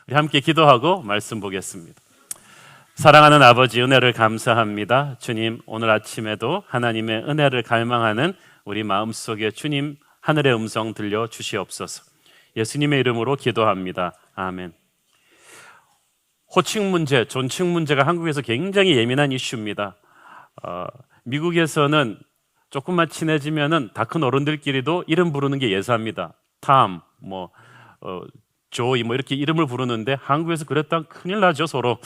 우리 함께 기도하고 말씀 보겠습니다. 사랑하는 아버지, 은혜를 감사합니다. 주님, 오늘 아침에도 하나님의 은혜를 갈망하는 우리 마음속에 주님 하늘의 음성 들려 주시옵소서. 예수님의 이름으로 기도합니다. 아멘. 호칭 문제, 존칭 문제가 한국에서 굉장히 예민한 이슈입니다. 미국에서는 조금만 친해지면은 다 큰 어른들끼리도 이름 부르는 게 예사입니다. 탐, 조이 이렇게 이름을 부르는데 한국에서 그랬다면 큰일 나죠, 서로.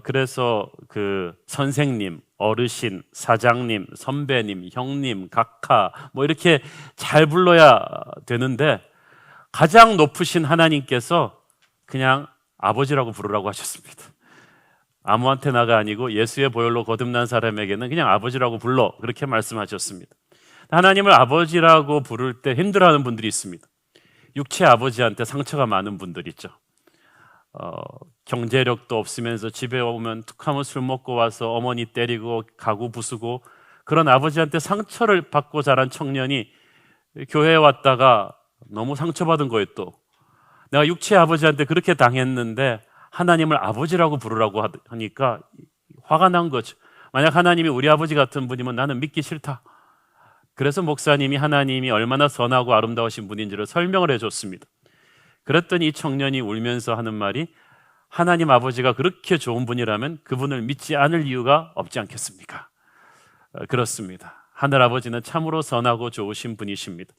그래서 그 선생님, 어르신, 사장님, 선배님, 형님, 각하 이렇게 잘 불러야 되는데 가장 높으신 하나님께서 그냥 아버지라고 부르라고 하셨습니다. 아무한테나가 아니고 예수의 보혈로 거듭난 사람에게는 그냥 아버지라고 불러, 그렇게 말씀하셨습니다. 하나님을 아버지라고 부를 때 힘들어하는 분들이 있습니다. 육체 아버지한테 상처가 많은 분들 있죠. 경제력도 없으면서 집에 오면 툭하면 술 먹고 와서 어머니 때리고 가구 부수고 그런 아버지한테 상처를 받고 자란 청년이 교회에 왔다가 너무 상처받은 거예요. 또 내가 육체 아버지한테 그렇게 당했는데 하나님을 아버지라고 부르라고 하니까 화가 난 거죠. 만약 하나님이 우리 아버지 같은 분이면 나는 믿기 싫다. 그래서 목사님이 하나님이 얼마나 선하고 아름다우신 분인지를 설명을 해줬습니다. 그랬더니 이 청년이 울면서 하는 말이, 하나님 아버지가 그렇게 좋은 분이라면 그분을 믿지 않을 이유가 없지 않겠습니까? 그렇습니다. 하늘 아버지는 참으로 선하고 좋으신 분이십니다.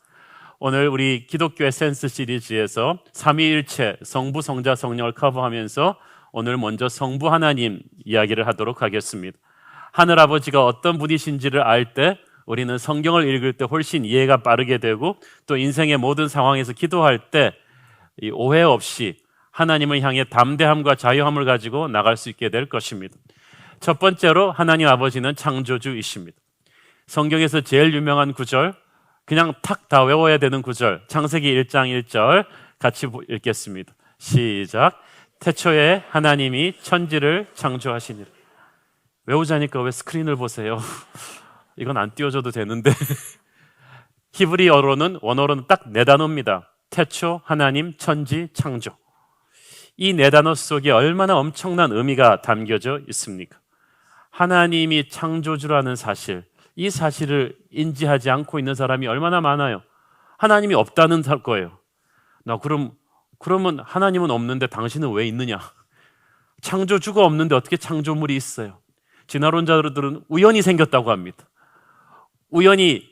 오늘 우리 기독교 에센스 시리즈에서 삼위일체 성부, 성자, 성령을 커버하면서 오늘 먼저 성부 하나님 이야기를 하도록 하겠습니다. 하늘 아버지가 어떤 분이신지를 알 때 우리는 성경을 읽을 때 훨씬 이해가 빠르게 되고 또 인생의 모든 상황에서 기도할 때 이 오해 없이 하나님을 향해 담대함과 자유함을 가지고 나갈 수 있게 될 것입니다. 첫 번째로 하나님 아버지는 창조주이십니다. 성경에서 제일 유명한 구절, 그냥 탁 다 외워야 되는 구절, 창세기 1장 1절 같이 읽겠습니다. 시작. 태초에 하나님이 천지를 창조하시니라. 외우자니까 왜 스크린을 보세요? 이건 안 띄워줘도 되는데. 히브리어로는, 원어로는 딱 네 단어입니다. 태초, 하나님, 천지, 창조. 이 네 단어 속에 얼마나 엄청난 의미가 담겨져 있습니까? 하나님이 창조주라는 사실, 이 사실을 인지하지 않고 있는 사람이 얼마나 많아요. 하나님이 없다는 거예요. 그러면 하나님은 없는데 당신은 왜 있느냐? 창조주가 없는데 어떻게 창조물이 있어요? 진화론자들은 우연히 생겼다고 합니다. 우연히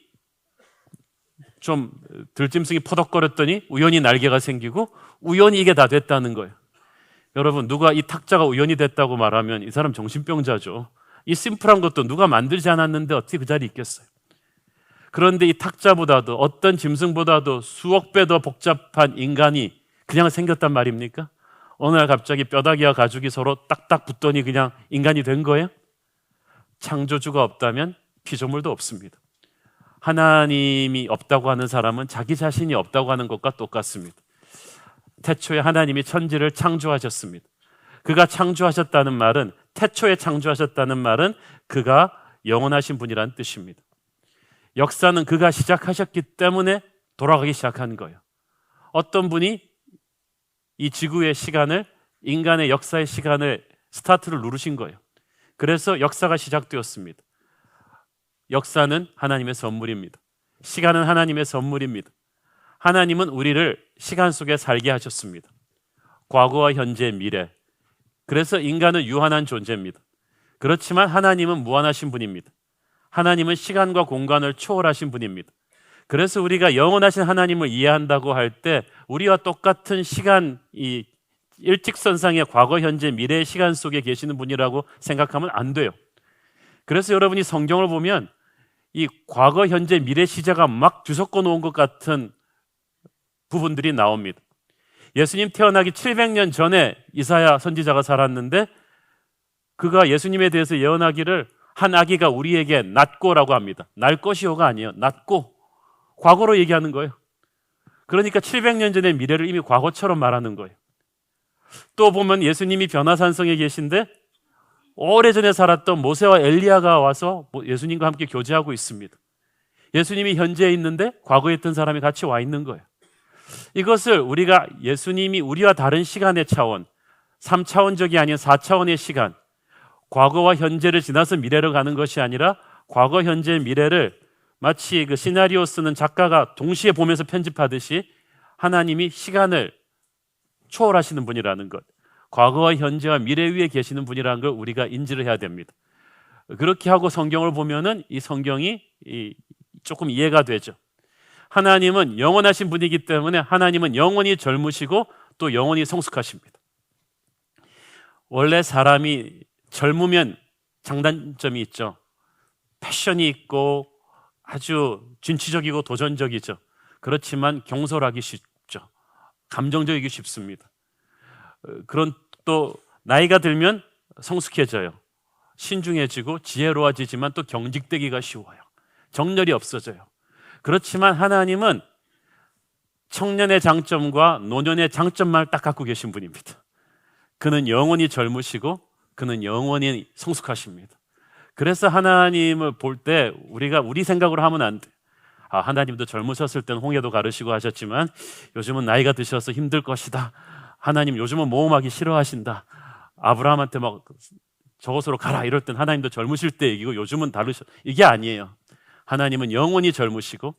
좀 들짐승이 퍼덕거렸더니 우연히 날개가 생기고 우연히 이게 다 됐다는 거예요. 여러분, 누가 이 탁자가 우연히 됐다고 말하면 이 사람 정신병자죠. 이 심플한 것도 누가 만들지 않았는데 어떻게 그 자리에 있겠어요? 그런데 이 탁자보다도 어떤 짐승보다도 수억 배 더 복잡한 인간이 그냥 생겼단 말입니까? 어느 날 갑자기 뼈다귀와 가죽이 서로 딱딱 붙더니 그냥 인간이 된 거예요? 창조주가 없다면 피조물도 없습니다. 하나님이 없다고 하는 사람은 자기 자신이 없다고 하는 것과 똑같습니다. 태초에 하나님이 천지를 창조하셨습니다. 그가 창조하셨다는 말은, 태초에 창조하셨다는 말은 그가 영원하신 분이라는 뜻입니다. 역사는 그가 시작하셨기 때문에 돌아가기 시작한 거예요. 어떤 분이 이 지구의 시간을, 인간의 역사의 시간을 스타트를 누르신 거예요. 그래서 역사가 시작되었습니다. 역사는 하나님의 선물입니다. 시간은 하나님의 선물입니다. 하나님은 우리를 시간 속에 살게 하셨습니다. 과거와 현재, 미래. 그래서 인간은 유한한 존재입니다. 그렇지만 하나님은 무한하신 분입니다. 하나님은 시간과 공간을 초월하신 분입니다. 그래서 우리가 영원하신 하나님을 이해한다고 할 때 우리와 똑같은 시간, 이 일직선상의 과거, 현재, 미래의 시간 속에 계시는 분이라고 생각하면 안 돼요. 그래서 여러분이 성경을 보면 이 과거, 현재, 미래 시제가 막 뒤섞어 놓은 것 같은 부분들이 나옵니다. 예수님 태어나기 700년 전에 이사야 선지자가 살았는데 그가 예수님에 대해서 예언하기를 한 아기가 우리에게 낳고라고 합니다. 날 것이요가 아니에요. 낳고, 과거로 얘기하는 거예요. 그러니까 700년 전의 미래를 이미 과거처럼 말하는 거예요. 또 보면 예수님이 변화산성에 계신데 오래전에 살았던 모세와 엘리야가 와서 예수님과 함께 교제하고 있습니다. 예수님이 현재에 있는데 과거에 있던 사람이 같이 와 있는 거예요. 이것을 우리가 예수님이 우리와 다른 시간의 차원, 3차원적이 아닌 4차원의 시간, 과거와 현재를 지나서 미래로 가는 것이 아니라 과거, 현재, 미래를 마치 그 시나리오 쓰는 작가가 동시에 보면서 편집하듯이 하나님이 시간을 초월하시는 분이라는 것, 과거와 현재와 미래 위에 계시는 분이라는 걸 우리가 인지를 해야 됩니다. 그렇게 하고 성경을 보면은 이 성경이 조금 이해가 되죠. 하나님은 영원하신 분이기 때문에 하나님은 영원히 젊으시고 또 영원히 성숙하십니다. 원래 사람이 젊으면 장단점이 있죠. 패션이 있고 아주 진취적이고 도전적이죠. 그렇지만 경솔하기 쉽죠. 감정적이기 쉽습니다. 그런 또 나이가 들면 성숙해져요. 신중해지고 지혜로워지지만 또 경직되기가 쉬워요. 정열이 없어져요. 그렇지만 하나님은 청년의 장점과 노년의 장점만 딱 갖고 계신 분입니다. 그는 영원히 젊으시고 그는 영원히 성숙하십니다. 그래서 하나님을 볼 때 우리가 우리 생각으로 하면 안 돼. 하나님도 젊으셨을 때는 홍해도 가르시고 하셨지만 요즘은 나이가 드셔서 힘들 것이다. 하나님 요즘은 모험하기 싫어하신다. 아브라함한테 막 저곳으로 가라 이럴 땐 하나님도 젊으실 때 얘기고 요즘은 다르셔. 이게 아니에요. 하나님은 영원히 젊으시고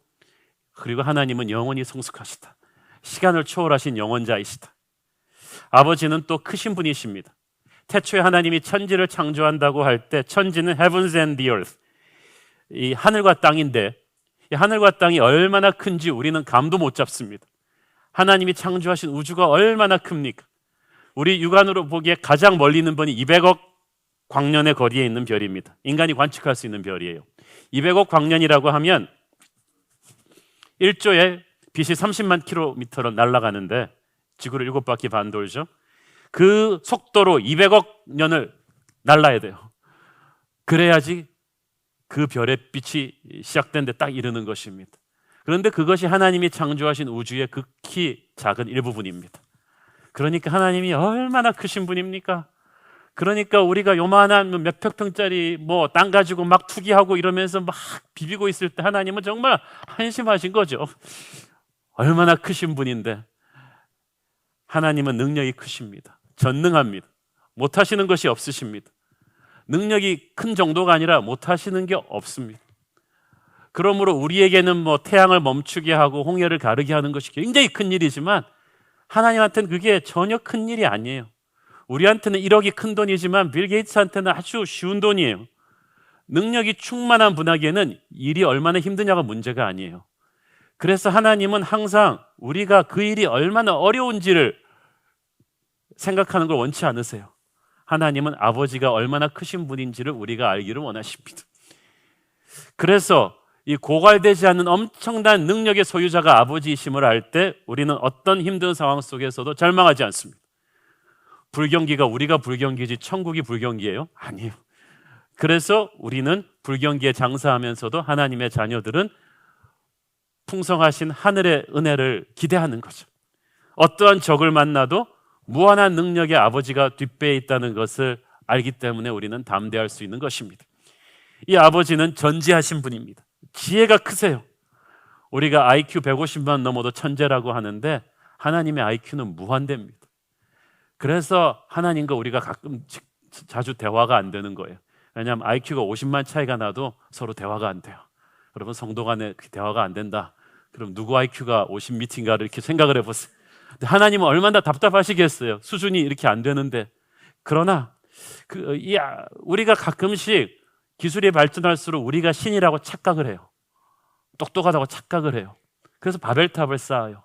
그리고 하나님은 영원히 성숙하시다. 시간을 초월하신 영원자이시다. 아버지는 또 크신 분이십니다. 태초에 하나님이 천지를 창조한다고 할 때 천지는 heavens and the earth, 이 하늘과 땅인데 이 하늘과 땅이 얼마나 큰지 우리는 감도 못 잡습니다. 하나님이 창조하신 우주가 얼마나 큽니까? 우리 육안으로 보기에 가장 멀리 있는 별이 200억 광년의 거리에 있는 별입니다. 인간이 관측할 수 있는 별이에요. 200억 광년이라고 하면 1조에 빛이 30만 킬로미터로 날아가는데 지구를 7바퀴 반 돌죠. 그 속도로 200억 년을 날아야 돼요. 그래야지 그 별의 빛이 시작된 데 딱 이르는 것입니다. 그런데 그것이 하나님이 창조하신 우주의 극히 작은 일부분입니다. 그러니까 하나님이 얼마나 크신 분입니까? 그러니까 우리가 요만한 몇백 평짜리 뭐 땅 가지고 막 투기하고 이러면서 막 비비고 있을 때 하나님은 정말 한심하신 거죠. 얼마나 크신 분인데 하나님은 능력이 크십니다. 전능합니다. 못하시는 것이 없으십니다. 능력이 큰 정도가 아니라 못하시는 게 없습니다. 그러므로 우리에게는 뭐 태양을 멈추게 하고 홍해를 가르게 하는 것이 굉장히 큰 일이지만 하나님한테는 그게 전혀 큰 일이 아니에요. 우리한테는 1억이 큰 돈이지만 빌 게이츠한테는 아주 쉬운 돈이에요. 능력이 충만한 분에게는 일이 얼마나 힘드냐가 문제가 아니에요. 그래서 하나님은 항상 우리가 그 일이 얼마나 어려운지를 생각하는 걸 원치 않으세요. 하나님은 아버지가 얼마나 크신 분인지를 우리가 알기를 원하십니다. 그래서 이 고갈되지 않는 엄청난 능력의 소유자가 아버지이심을 알 때 우리는 어떤 힘든 상황 속에서도 절망하지 않습니다. 불경기가 우리가 불경기지 천국이 불경기예요? 아니에요. 그래서 우리는 불경기에 장사하면서도 하나님의 자녀들은 풍성하신 하늘의 은혜를 기대하는 거죠. 어떠한 적을 만나도 무한한 능력의 아버지가 뒷배에 있다는 것을 알기 때문에 우리는 담대할 수 있는 것입니다. 이 아버지는 전지하신 분입니다. 지혜가 크세요. 우리가 IQ 150만 넘어도 천재라고 하는데 하나님의 IQ는 무한대입니다. 그래서 하나님과 우리가 가끔 자주 대화가 안 되는 거예요. 왜냐하면 IQ가 50만 차이가 나도 서로 대화가 안 돼요. 여러분 성도 간에 대화가 안 된다. 그럼 누구 IQ가 50미터인가를 이렇게 생각을 해보세요. 근데 하나님은 얼마나 답답하시겠어요. 수준이 이렇게 안 되는데. 그러나 우리가 가끔씩 기술이 발전할수록 우리가 신이라고 착각을 해요. 똑똑하다고 착각을 해요. 그래서 바벨탑을 쌓아요.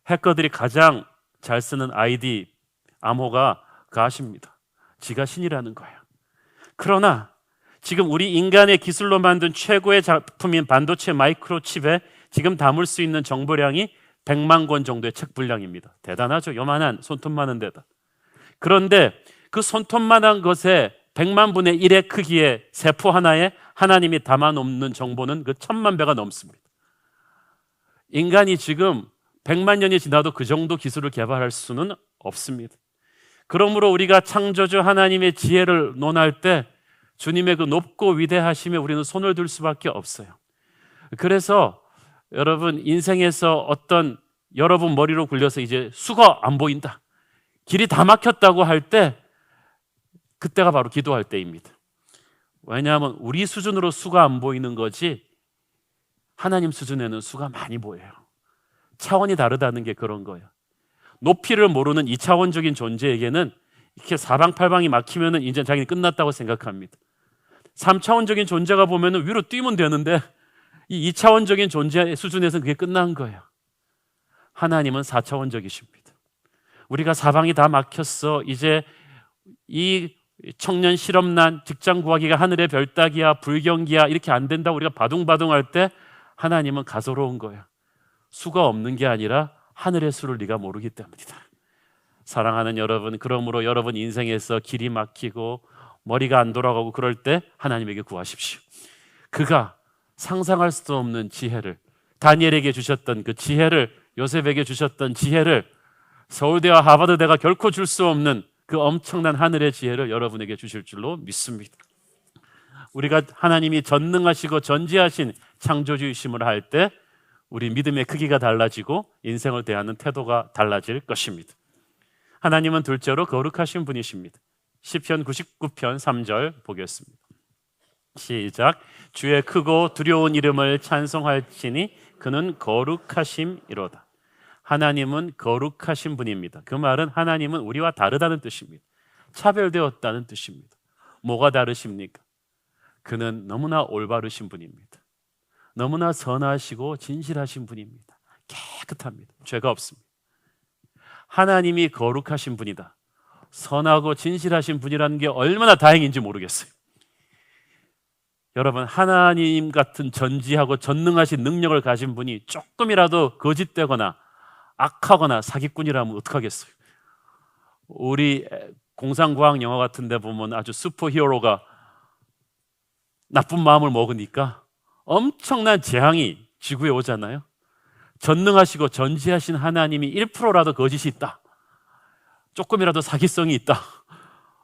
해커들이 가장 잘 쓰는 아이디 암호가 가십니다. 지가 신이라는 거예요. 그러나 지금 우리 인간의 기술로 만든 최고의 작품인 반도체 마이크로칩에 지금 담을 수 있는 정보량이 100만 권 정도의 책 분량입니다. 대단하죠. 요만한 손톱만한 데다. 그런데 그 손톱만한 것에 100만 분의 1의 크기의 세포 하나에 하나님이 담아놓는 정보는 그 1000만 배가 넘습니다. 인간이 지금 100만 년이 지나도 그 정도 기술을 개발할 수는 없습니다. 그러므로 우리가 창조주 하나님의 지혜를 논할 때 주님의 그 높고 위대하심에 우리는 손을 들 수밖에 없어요. 그래서 여러분 인생에서 어떤 여러분 머리로 굴려서 이제 수가 안 보인다, 길이 다 막혔다고 할 때, 그때가 바로 기도할 때입니다. 왜냐하면 우리 수준으로 수가 안 보이는 거지 하나님 수준에는 수가 많이 보여요. 차원이 다르다는 게 그런 거예요. 높이를 모르는 2차원적인 존재에게는 이렇게 사방팔방이 막히면은 이제 자기는 끝났다고 생각합니다. 3차원적인 존재가 보면은 위로 뛰면 되는데 이 2차원적인 존재 수준에서는 그게 끝난 거예요. 하나님은 4차원적이십니다. 우리가 사방이 다 막혔어, 이제 이 청년 실업난, 직장 구하기가 하늘의 별 따기야, 불경기야, 이렇게 안 된다고 우리가 바둥바둥할 때 하나님은 가소로운 거예요. 수가 없는 게 아니라 하늘의 수를 네가 모르기 때문이다. 사랑하는 여러분, 그러므로 여러분 인생에서 길이 막히고 머리가 안 돌아가고 그럴 때 하나님에게 구하십시오. 그가 상상할 수도 없는 지혜를, 다니엘에게 주셨던 그 지혜를, 요셉에게 주셨던 지혜를, 서울대와 하버드대가 결코 줄 수 없는 그 엄청난 하늘의 지혜를 여러분에게 주실 줄로 믿습니다. 우리가 하나님이 전능하시고 전지하신 창조주이심을 할 때 우리 믿음의 크기가 달라지고 인생을 대하는 태도가 달라질 것입니다. 하나님은 둘째로 거룩하신 분이십니다. 시편 99편 3절 보겠습니다. 시작. 주의 크고 두려운 이름을 찬송할지니 그는 거룩하심이로다. 하나님은 거룩하신 분입니다. 그 말은 하나님은 우리와 다르다는 뜻입니다. 차별되었다는 뜻입니다. 뭐가 다르십니까? 그는 너무나 올바르신 분입니다. 너무나 선하시고 진실하신 분입니다. 깨끗합니다. 죄가 없습니다. 하나님이 거룩하신 분이다, 선하고 진실하신 분이라는 게 얼마나 다행인지 모르겠어요. 여러분, 하나님 같은 전지하고 전능하신 능력을 가진 분이 조금이라도 거짓되거나 악하거나 사기꾼이라면 어떡하겠어요? 우리 공상과학 영화 같은 데 보면 아주 슈퍼히어로가 나쁜 마음을 먹으니까 엄청난 재앙이 지구에 오잖아요. 전능하시고 전지하신 하나님이 1%라도 거짓이 있다, 조금이라도 사기성이 있다,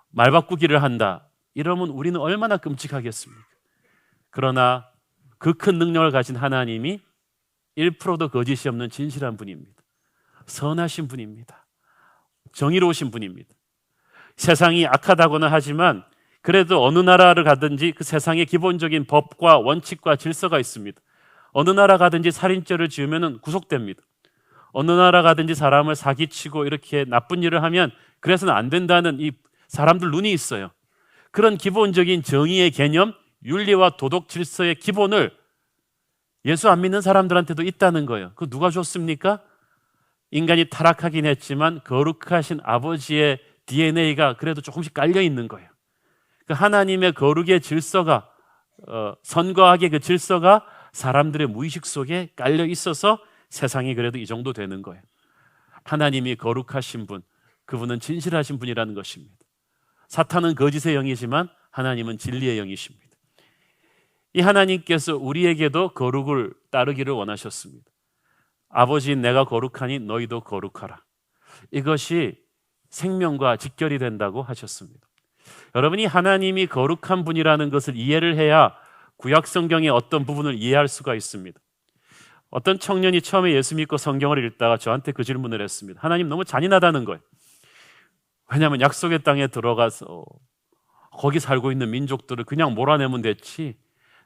말 바꾸기를 한다, 이러면 우리는 얼마나 끔찍하겠습니까? 그러나 그 큰 능력을 가진 하나님이 1%도 거짓이 없는 진실한 분입니다. 선하신 분입니다. 정의로우신 분입니다. 세상이 악하다고는 하지만 그래도 어느 나라를 가든지 그 세상에 기본적인 법과 원칙과 질서가 있습니다. 어느 나라 가든지 살인죄를 지으면 구속됩니다. 어느 나라 가든지 사람을 사기치고 이렇게 나쁜 일을 하면 그래서는 안 된다는 이 사람들 눈이 있어요. 그런 기본적인 정의의 개념, 윤리와 도덕 질서의 기본을 예수 안 믿는 사람들한테도 있다는 거예요. 그거 누가 줬습니까? 인간이 타락하긴 했지만 거룩하신 아버지의 DNA가 그래도 조금씩 깔려 있는 거예요. 그 하나님의 거룩의 질서가, 선과악의 그 질서가 사람들의 무의식 속에 깔려 있어서 세상이 그래도 이 정도 되는 거예요. 하나님이 거룩하신 분, 그분은 진실하신 분이라는 것입니다. 사탄은 거짓의 영이지만 하나님은 진리의 영이십니다. 이 하나님께서 우리에게도 거룩을 따르기를 원하셨습니다. 아버지, 내가 거룩하니 너희도 거룩하라. 이것이 생명과 직결이 된다고 하셨습니다. 여러분이 하나님이 거룩한 분이라는 것을 이해를 해야 구약 성경의 어떤 부분을 이해할 수가 있습니다. 어떤 청년이 처음에 예수 믿고 성경을 읽다가 저한테 그 질문을 했습니다. 하나님, 너무 잔인하다는 거예요. 왜냐하면 약속의 땅에 들어가서 거기 살고 있는 민족들을 그냥 몰아내면 됐지,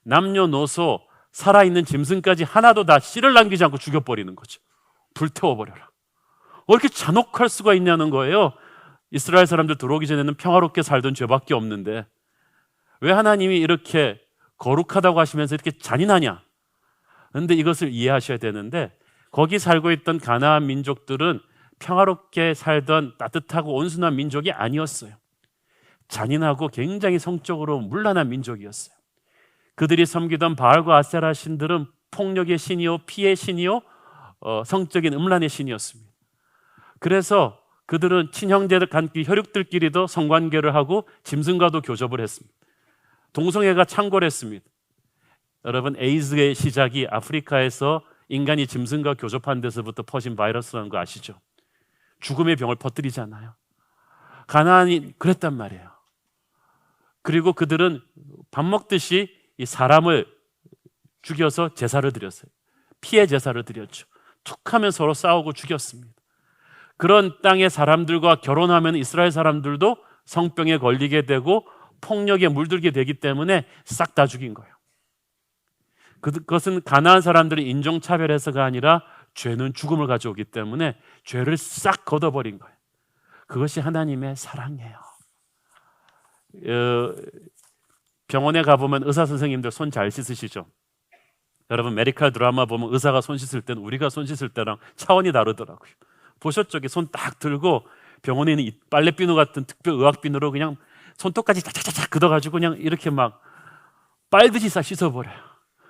남녀노소 살아있는 짐승까지 하나도 다 씨를 남기지 않고 죽여버리는 거죠. 불태워버려라. 왜 이렇게 잔혹할 수가 있냐는 거예요. 이스라엘 사람들 들어오기 전에는 평화롭게 살던 죄밖에 없는데 왜 하나님이 이렇게 거룩하다고 하시면서 이렇게 잔인하냐? 그런데 이것을 이해하셔야 되는데, 거기 살고 있던 가나안 민족들은 평화롭게 살던 따뜻하고 온순한 민족이 아니었어요. 잔인하고 굉장히 성적으로 문란한 민족이었어요. 그들이 섬기던 바알과 아세라 신들은 폭력의 신이요, 피의 신이요, 성적인 음란의 신이었습니다. 그래서 그들은 친형제들 간끼 혈육들끼리도 성관계를 하고 짐승과도 교접을 했습니다. 동성애가 창궐했습니다. 여러분, 에이즈의 시작이 아프리카에서 인간이 짐승과 교접한 데서부터 퍼진 바이러스라는 거 아시죠? 죽음의 병을 퍼뜨리잖아요. 가나안이 그랬단 말이에요. 그리고 그들은 밥 먹듯이 이 사람을 죽여서 제사를 드렸어요. 피의 제사를 드렸죠. 툭하면 서로 싸우고 죽였습니다. 그런 땅의 사람들과 결혼하면 이스라엘 사람들도 성병에 걸리게 되고 폭력에 물들게 되기 때문에 싹 다 죽인 거예요. 그것은 가나안 사람들이 인종차별해서가 아니라 죄는 죽음을 가져오기 때문에 죄를 싹 걷어버린 거예요. 그것이 하나님의 사랑이에요. 병원에 가보면 의사 선생님들 손 잘 씻으시죠? 여러분 메디컬 드라마 보면 의사가 손 씻을 때는 우리가 손 씻을 때랑 차원이 다르더라고요. 보셨죠? 손 딱 들고 병원에 있는 빨래비누 같은 특별 의학비누로 그냥 손톱까지 착착착 걷어가지고 그냥 이렇게 막 빨듯이 싹 씻어버려요.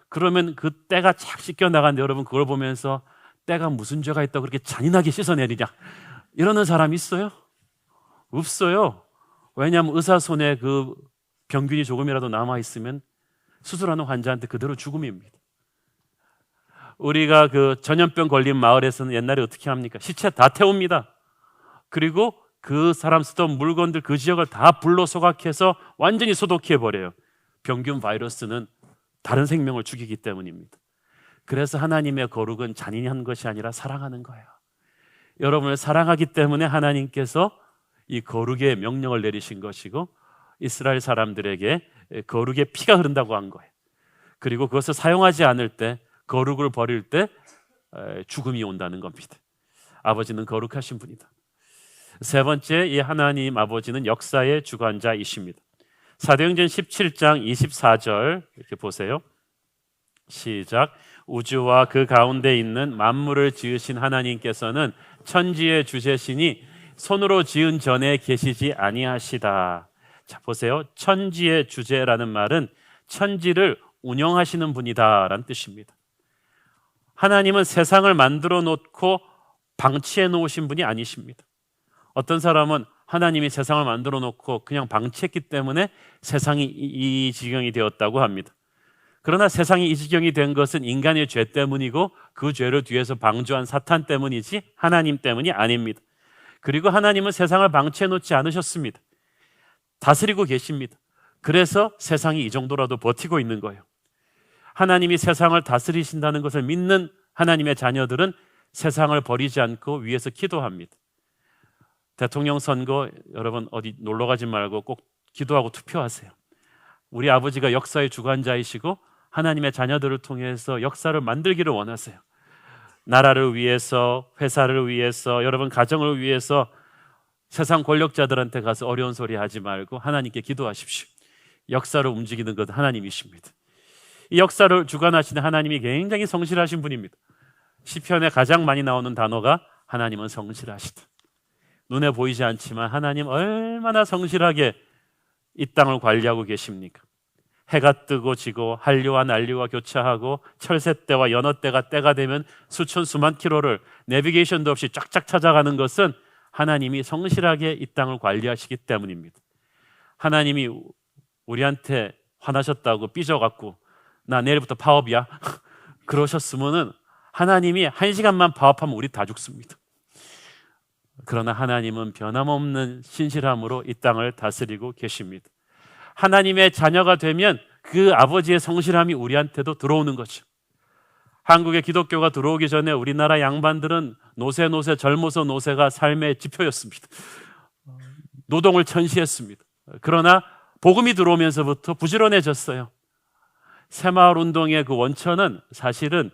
그러면 그 때가 착 씻겨 나가는데 여러분 그걸 보면서 때가 무슨 죄가 있다고 그렇게 잔인하게 씻어내리냐 이러는 사람 있어요? 없어요. 왜냐하면 의사 손에 그 병균이 조금이라도 남아있으면 수술하는 환자한테 그대로 죽음입니다. 우리가 그 전염병 걸린 마을에서는 옛날에 어떻게 합니까? 시체 다 태웁니다. 그리고 그 사람 쓰던 물건들 그 지역을 다 불로 소각해서 완전히 소독해버려요. 병균 바이러스는 다른 생명을 죽이기 때문입니다. 그래서 하나님의 거룩은 잔인한 것이 아니라 사랑하는 거예요. 여러분을 사랑하기 때문에 하나님께서 이 거룩의 명령을 내리신 것이고 이스라엘 사람들에게 거룩의 피가 흐른다고 한 거예요. 그리고 그것을 사용하지 않을 때 거룩을 버릴 때 죽음이 온다는 겁니다. 아버지는 거룩하신 분이다. 세 번째, 이 하나님 아버지는 역사의 주관자이십니다. 사도행전 17장 24절 이렇게 보세요. 시작. 우주와 그 가운데 있는 만물을 지으신 하나님께서는 천지의 주제시니 손으로 지은 전에 계시지 아니하시다. 자, 보세요. 천지의 주제라는 말은 천지를 운영하시는 분이다라는 뜻입니다. 하나님은 세상을 만들어 놓고 방치해 놓으신 분이 아니십니다. 어떤 사람은 하나님이 세상을 만들어 놓고 그냥 방치했기 때문에 세상이 이 지경이 되었다고 합니다. 그러나 세상이 이 지경이 된 것은 인간의 죄 때문이고 그 죄를 뒤에서 방조한 사탄 때문이지 하나님 때문이 아닙니다. 그리고 하나님은 세상을 방치해 놓지 않으셨습니다. 다스리고 계십니다. 그래서 세상이 이 정도라도 버티고 있는 거예요. 하나님이 세상을 다스리신다는 것을 믿는 하나님의 자녀들은 세상을 버리지 않고 위에서 기도합니다. 대통령 선거 여러분 어디 놀러 가지 말고 꼭 기도하고 투표하세요. 우리 아버지가 역사의 주관자이시고 하나님의 자녀들을 통해서 역사를 만들기를 원하세요. 나라를 위해서, 회사를 위해서, 여러분 가정을 위해서 세상 권력자들한테 가서 어려운 소리 하지 말고 하나님께 기도하십시오. 역사를 움직이는 것 하나님이십니다. 이 역사를 주관하시는 하나님이 굉장히 성실하신 분입니다. 시편에 가장 많이 나오는 단어가 하나님은 성실하시다. 눈에 보이지 않지만 하나님 얼마나 성실하게 이 땅을 관리하고 계십니까? 해가 뜨고 지고 한류와 난류와 교차하고 철새때와 연어때가 때가 되면 수천 수만 킬로를 내비게이션도 없이 쫙쫙 찾아가는 것은 하나님이 성실하게 이 땅을 관리하시기 때문입니다. 하나님이 우리한테 화나셨다고 삐져갖고 나 내일부터 파업이야 그러셨으면은 하나님이 1시간만 파업하면 우리 다 죽습니다. 그러나 하나님은 변함없는 신실함으로 이 땅을 다스리고 계십니다. 하나님의 자녀가 되면 그 아버지의 성실함이 우리한테도 들어오는 거죠. 한국에 기독교가 들어오기 전에 우리나라 양반들은 노세 젊어서 노세가 삶의 지표였습니다. 노동을 천시했습니다. 그러나 복음이 들어오면서부터 부지런해졌어요. 새마을 운동의 그 원천은 사실은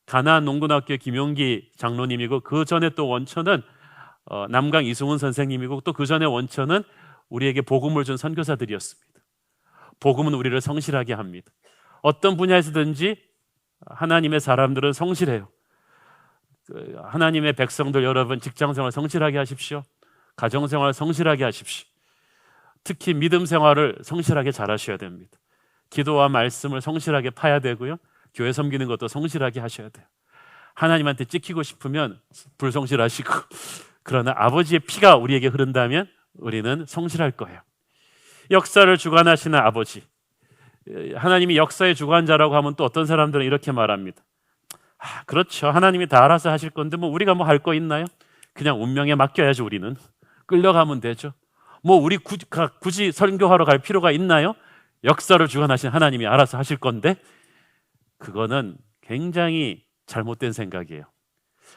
가나안 농군학교 김용기 장로님이고 그 전에 또 원천은 남강 이승훈 선생님이고 또 그 전에 원천은 우리에게 복음을 준 선교사들이었습니다. 복음은 우리를 성실하게 합니다. 어떤 분야에서든지 하나님의 사람들은 성실해요. 하나님의 백성들 여러분 직장생활 성실하게 하십시오. 가정생활 성실하게 하십시오. 특히 믿음 생활을 성실하게 잘 하셔야 됩니다. 기도와 말씀을 성실하게 파야 되고요. 교회 섬기는 것도 성실하게 하셔야 돼요. 하나님한테 찍히고 싶으면 불성실하시고 그러나 아버지의 피가 우리에게 흐른다면 우리는 성실할 거예요. 역사를 주관하시는 아버지, 하나님이 역사의 주관자라고 하면 또 어떤 사람들은 이렇게 말합니다. 그렇죠. 하나님이 다 알아서 하실 건데 뭐 우리가 뭐 할 거 있나요? 그냥 운명에 맡겨야죠. 우리는 끌려가면 되죠. 뭐 우리 굳이 설교하러 갈 필요가 있나요? 역사를 주관하신 하나님이 알아서 하실 건데 그거는 굉장히 잘못된 생각이에요.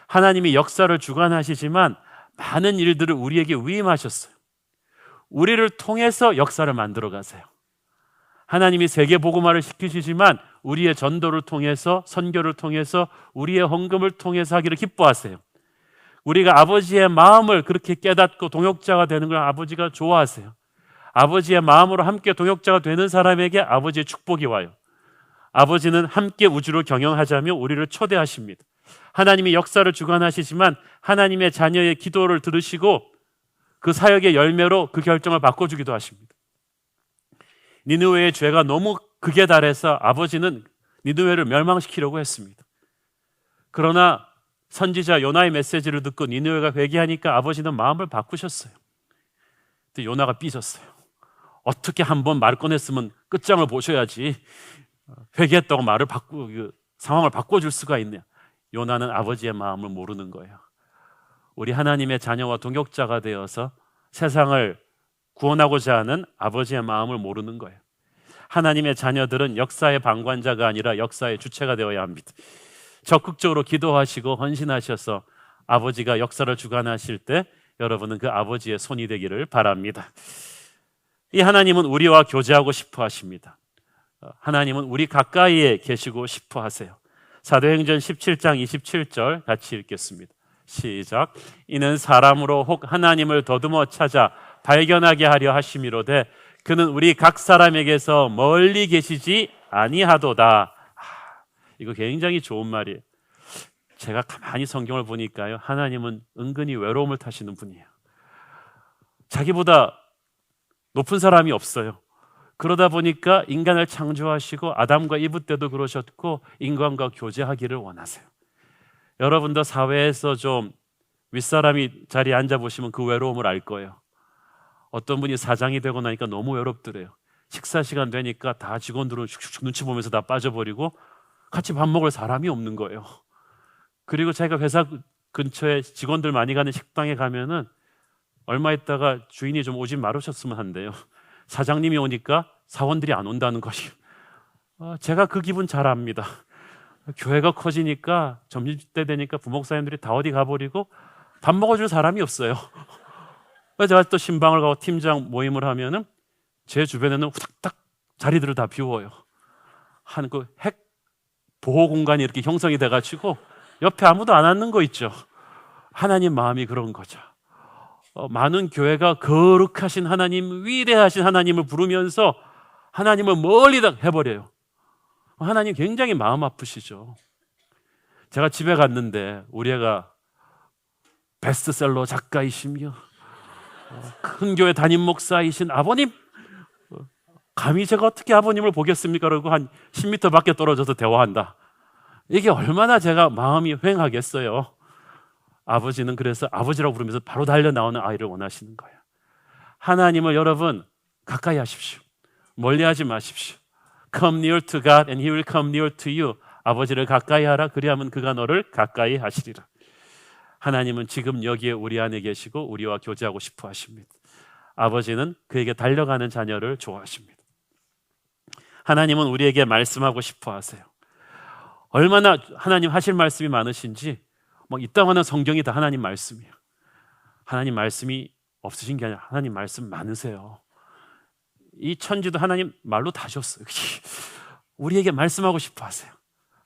하나님이 역사를 주관하시지만 많은 일들을 우리에게 위임하셨어요. 우리를 통해서 역사를 만들어 가세요. 하나님이 세계 복음화를 시키시지만 우리의 전도를 통해서, 선교를 통해서, 우리의 헌금을 통해서 하기를 기뻐하세요. 우리가 아버지의 마음을 그렇게 깨닫고 동역자가 되는 걸 아버지가 좋아하세요. 아버지의 마음으로 함께 동역자가 되는 사람에게 아버지의 축복이 와요. 아버지는 함께 우주를 경영하자며 우리를 초대하십니다. 하나님이 역사를 주관하시지만 하나님의 자녀의 기도를 들으시고 그 사역의 열매로 그 결정을 바꿔주기도 하십니다. 니느웨의 죄가 너무 극에 달해서 아버지는 니느웨를 멸망시키려고 했습니다. 그러나 선지자 요나의 메시지를 듣고 니느웨가 회개하니까 아버지는 마음을 바꾸셨어요. 근데 요나가 삐졌어요. 어떻게 한번 말 꺼냈으면 끝장을 보셔야지 회개했다고 상황을 바꿔줄 수가 있냐. 요나는 아버지의 마음을 모르는 거예요. 우리 하나님의 자녀와 동역자가 되어서 세상을 구원하고자 하는 아버지의 마음을 모르는 거예요. 하나님의 자녀들은 역사의 방관자가 아니라 역사의 주체가 되어야 합니다. 적극적으로 기도하시고 헌신하셔서 아버지가 역사를 주관하실 때 여러분은 그 아버지의 손이 되기를 바랍니다. 이 하나님은 우리와 교제하고 싶어 하십니다. 하나님은 우리 가까이에 계시고 싶어 하세요. 사도행전 17장 27절 같이 읽겠습니다. 시작. 이는 사람으로 혹 하나님을 더듬어 찾아 발견하게 하려 하심이로되 그는 우리 각 사람에게서 멀리 계시지 아니하도다. 이거 굉장히 좋은 말이에요. 제가 가만히 성경을 보니까요, 하나님은 은근히 외로움을 타시는 분이에요. 자기보다 높은 사람이 없어요. 그러다 보니까 인간을 창조하시고 아담과 이브 때도 그러셨고 인간과 교제하기를 원하세요. 여러분도 사회에서 좀 윗사람이 자리에 앉아보시면 그 외로움을 알 거예요. 어떤 분이 사장이 되고 나니까 너무 외롭더래요. 식사 시간 되니까 다 직원들은 슉슉 눈치 보면서 다 빠져버리고 같이 밥 먹을 사람이 없는 거예요. 그리고 자기가 회사 근처에 직원들 많이 가는 식당에 가면은 얼마 있다가 주인이 좀 오지 말으셨으면 한대요. 사장님이 오니까 사원들이 안 온다는 것이. 제가 그 기분 잘 압니다. 교회가 커지니까 점심때 되니까 부목사님들이 다 어디 가버리고 밥 먹어줄 사람이 없어요. 제가 또 신방을 가고 팀장 모임을 하면은 제 주변에는 후닥닥 자리들을 다 비워요. 한 그 핵 보호 공간이 이렇게 형성이 돼가지고 옆에 아무도 안 앉는 거 있죠. 하나님 마음이 그런 거죠. 많은 교회가 거룩하신 하나님, 위대하신 하나님을 부르면서 하나님을 멀리 해버려요. 하나님 굉장히 마음 아프시죠. 제가 집에 갔는데 우리 애가 베스트셀러 작가이시며 큰 교회 담임 목사이신 아버님, 감히 제가 어떻게 아버님을 보겠습니까? 그러고 한 10m 밖에 떨어져서 대화한다. 이게 얼마나 제가 마음이 휑하겠어요. 아버지는 그래서 아버지라고 부르면서 바로 달려 나오는 아이를 원하시는 거예요. 하나님을 여러분 가까이 하십시오. 멀리하지 마십시오. Come near to God and He will come near to you. 아버지를 가까이 하라. 그리하면 그가 너를 가까이 하시리라. 하나님은 지금 여기에 우리 안에 계시고 우리와 교제하고 싶어 하십니다. 아버지는 그에게 달려가는 자녀를 좋아하십니다. 하나님은 우리에게 말씀하고 싶어 하세요. 얼마나 하나님 하실 말씀이 많으신지 막 이따가는 성경이 다 하나님 말씀이에요. 하나님 말씀이 없으신 게 아니라 하나님 말씀 많으세요. 이 천지도 하나님 말로 다셨어요. 우리에게 말씀하고 싶어 하세요.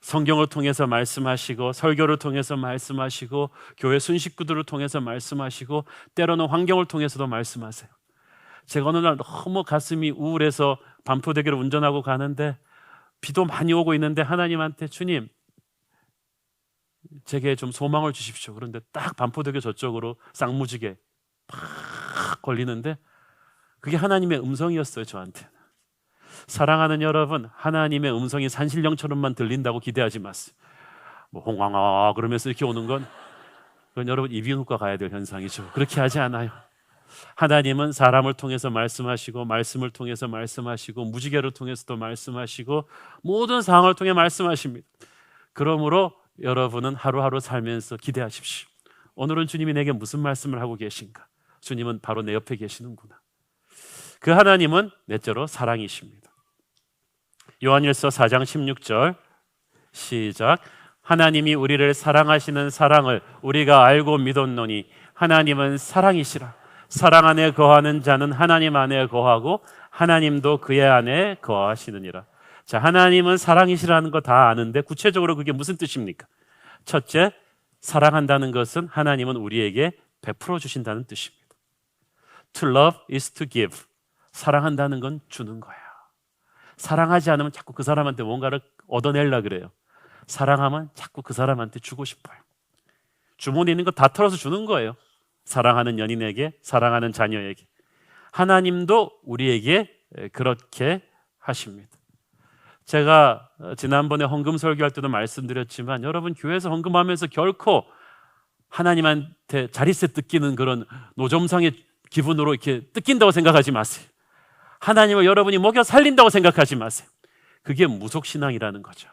성경을 통해서 말씀하시고 설교를 통해서 말씀하시고 교회 순식구들을 통해서 말씀하시고 때로는 환경을 통해서도 말씀하세요. 제가 어느 날 너무 가슴이 우울해서 반포대교를 운전하고 가는데 비도 많이 오고 있는데 하나님한테 주님 제게 좀 소망을 주십시오. 그런데 딱 반포대교 저쪽으로 쌍무지개 팍 걸리는데 그게 하나님의 음성이었어요. 저한테. 사랑하는 여러분, 하나님의 음성이 산신령처럼만 들린다고 기대하지 마세요. 뭐 홍황아 그러면서 이렇게 오는 건 그건 여러분 이비인후과 가야 될 현상이죠. 그렇게 하지 않아요. 하나님은 사람을 통해서 말씀하시고 말씀을 통해서 말씀하시고 무지개를 통해서도 말씀하시고 모든 상황을 통해 말씀하십니다. 그러므로 여러분은 하루하루 살면서 기대하십시오. 오늘은 주님이 내게 무슨 말씀을 하고 계신가? 주님은 바로 내 옆에 계시는구나. 그 하나님은 넷째로 사랑이십니다. 요한일서 4장 16절 시작. 하나님이 우리를 사랑하시는 사랑을 우리가 알고 믿었노니 하나님은 사랑이시라. 사랑 안에 거하는 자는 하나님 안에 거하고 하나님도 그의 안에 거하시느니라. 자, 하나님은 사랑이시라는 거 다 아는데 구체적으로 그게 무슨 뜻입니까? 첫째, 사랑한다는 것은 하나님은 우리에게 베풀어 주신다는 뜻입니다. To love is to give. 사랑한다는 건 주는 거야. 사랑하지 않으면 자꾸 그 사람한테 뭔가를 얻어내려고 그래요. 사랑하면 자꾸 그 사람한테 주고 싶어요. 주머니에 있는 거 다 털어서 주는 거예요. 사랑하는 연인에게, 사랑하는 자녀에게. 하나님도 우리에게 그렇게 하십니다. 제가 지난번에 헌금 설교할 때도 말씀드렸지만 여러분 교회에서 헌금하면서 결코 하나님한테 자릿세 뜯기는 그런 노점상의 기분으로 이렇게 뜯긴다고 생각하지 마세요. 하나님을 여러분이 먹여 살린다고 생각하지 마세요. 그게 무속신앙이라는 거죠.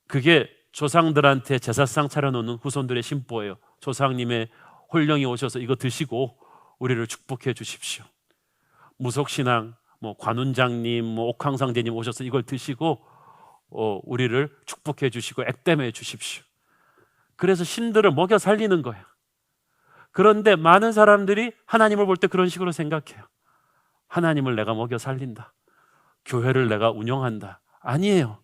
그게 조상들한테 제사상 차려놓는 후손들의 신보예요. 조상님의 홀령이 오셔서 이거 드시고 우리를 축복해 주십시오. 무속신앙, 관운장님, 옥황상제님 오셔서 이걸 드시고 우리를 축복해 주시고 액땜해 주십시오. 그래서 신들을 먹여 살리는 거예요. 그런데 많은 사람들이 하나님을 볼 때 그런 식으로 생각해요. 하나님을 내가 먹여 살린다. 교회를 내가 운영한다. 아니에요.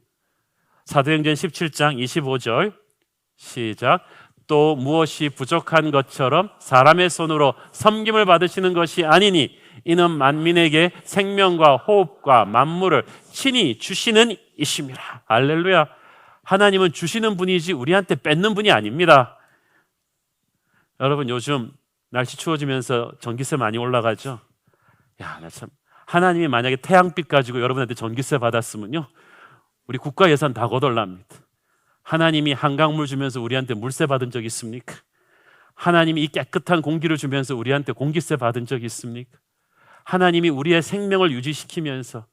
사도행전 17장 25절 시작. 또 무엇이 부족한 것처럼 사람의 손으로 섬김을 받으시는 것이 아니니 이는 만민에게 생명과 호흡과 만물을 친히 주시는 이심이라. 할렐루야. 하나님은 주시는 분이지 우리한테 뺏는 분이 아닙니다. 여러분 요즘 날씨 추워지면서 전기세 많이 올라가죠? 야, 나 참 하나님이 만약에 태양빛 가지고 여러분한테 전기세 받았으면요 우리 국가 예산 다 거덜납니다. 하나님이 한강물 주면서 우리한테 물세 받은 적 있습니까? 하나님이 이 깨끗한 공기를 주면서 우리한테 공기세 받은 적 있습니까? 하나님이 우리의 생명을 유지시키면서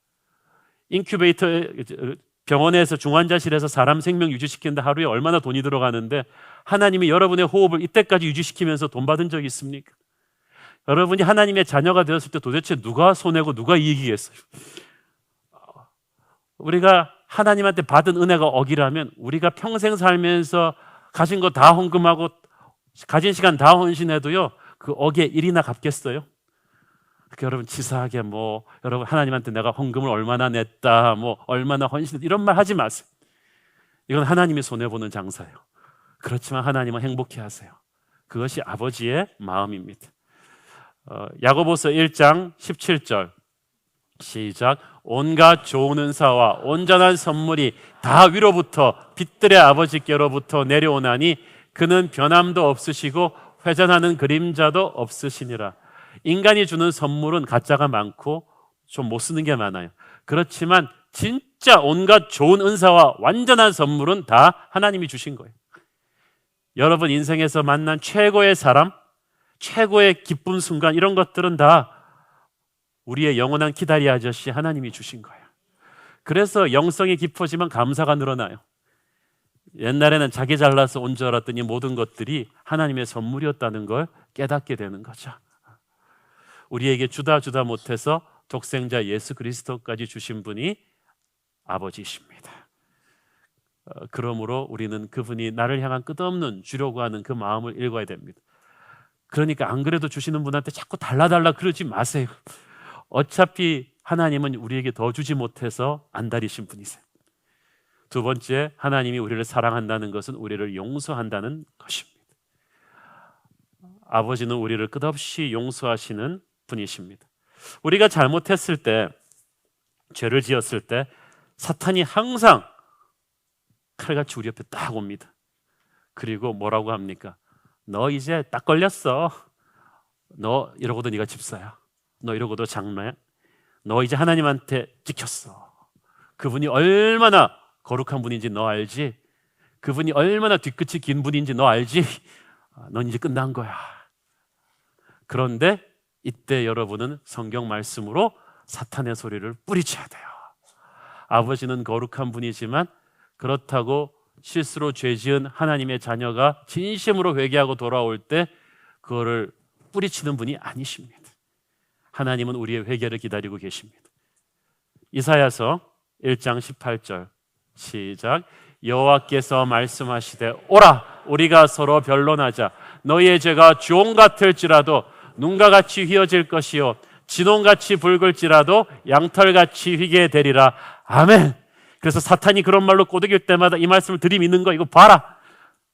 인큐베이터 병원에서 중환자실에서 사람 생명 유지시키는데 하루에 얼마나 돈이 들어가는데 하나님이 여러분의 호흡을 이때까지 유지시키면서 돈 받은 적이 있습니까? 여러분이 하나님의 자녀가 되었을 때 도대체 누가 손해고 누가 이익이겠어요? 우리가 하나님한테 받은 은혜가 억이라면 우리가 평생 살면서 가진 거 다 헌금하고 가진 시간 다 헌신해도요 그 억에 1이나 갚겠어요? 그러니까 여러분 치사하게 여러분 하나님한테 내가 헌금을 얼마나 냈다 얼마나 헌신했다 이런 말 하지 마세요. 이건 하나님이 손해보는 장사예요. 그렇지만 하나님은 행복해 하세요. 그것이 아버지의 마음입니다. 야고보서 1장 17절 시작. 온갖 좋은 은사와 온전한 선물이 다 위로부터 빛들의 아버지께로부터 내려오나니 그는 변함도 없으시고 회전하는 그림자도 없으시니라. 인간이 주는 선물은 가짜가 많고 좀 못 쓰는 게 많아요. 그렇지만 진짜 온갖 좋은 은사와 완전한 선물은 다 하나님이 주신 거예요. 여러분 인생에서 만난 최고의 사람, 최고의 기쁨 순간 이런 것들은 다 우리의 영원한 기다리 아저씨 하나님이 주신 거예요. 그래서 영성이 깊어지면 감사가 늘어나요. 옛날에는 자기 잘나서 온 줄 알았더니 모든 것들이 하나님의 선물이었다는 걸 깨닫게 되는 거죠. 우리에게 주다 못해서 독생자 예수 그리스도까지 주신 분이 아버지이십니다. 그러므로 우리는 그분이 나를 향한 끝없는 주려고 하는 그 마음을 읽어야 됩니다. 그러니까 안 그래도 주시는 분한테 자꾸 달라달라 그러지 마세요. 어차피 하나님은 우리에게 더 주지 못해서 안달이신 분이세요. 두 번째, 하나님이 우리를 사랑한다는 것은 우리를 용서한다는 것입니다. 아버지는 우리를 끝없이 용서하시는 분이십니다. 우리가 잘못했을 때, 죄를 지었을 때 사탄이 항상 칼같이 우리 옆에 딱 옵니다. 그리고 뭐라고 합니까? 너 이제 딱 걸렸어. 너 이러고도 네가 집사야. 너 이러고도 장나야. 너 이제 하나님한테 찍혔어. 그분이 얼마나 거룩한 분인지 너 알지? 그분이 얼마나 뒤끝이 긴 분인지 너 알지? 넌 이제 끝난 거야. 그런데 이때 여러분은 성경 말씀으로 사탄의 소리를 뿌리쳐야 돼요. 아버지는 거룩한 분이지만 그렇다고 실수로 죄 지은 하나님의 자녀가 진심으로 회개하고 돌아올 때 그거를 뿌리치는 분이 아니십니다. 하나님은 우리의 회개를 기다리고 계십니다. 이사야서 1장 18절 시작. 여호와께서 말씀하시되 오라 우리가 서로 변론하자. 너희의 죄가 주홍 같을지라도 눈과 같이 휘어질 것이요 진홍같이 붉을지라도 양털같이 휘게 되리라. 아멘. 그래서 사탄이 그런 말로 꼬드길 때마다 이 말씀을 들이미는 거, 이거 봐라.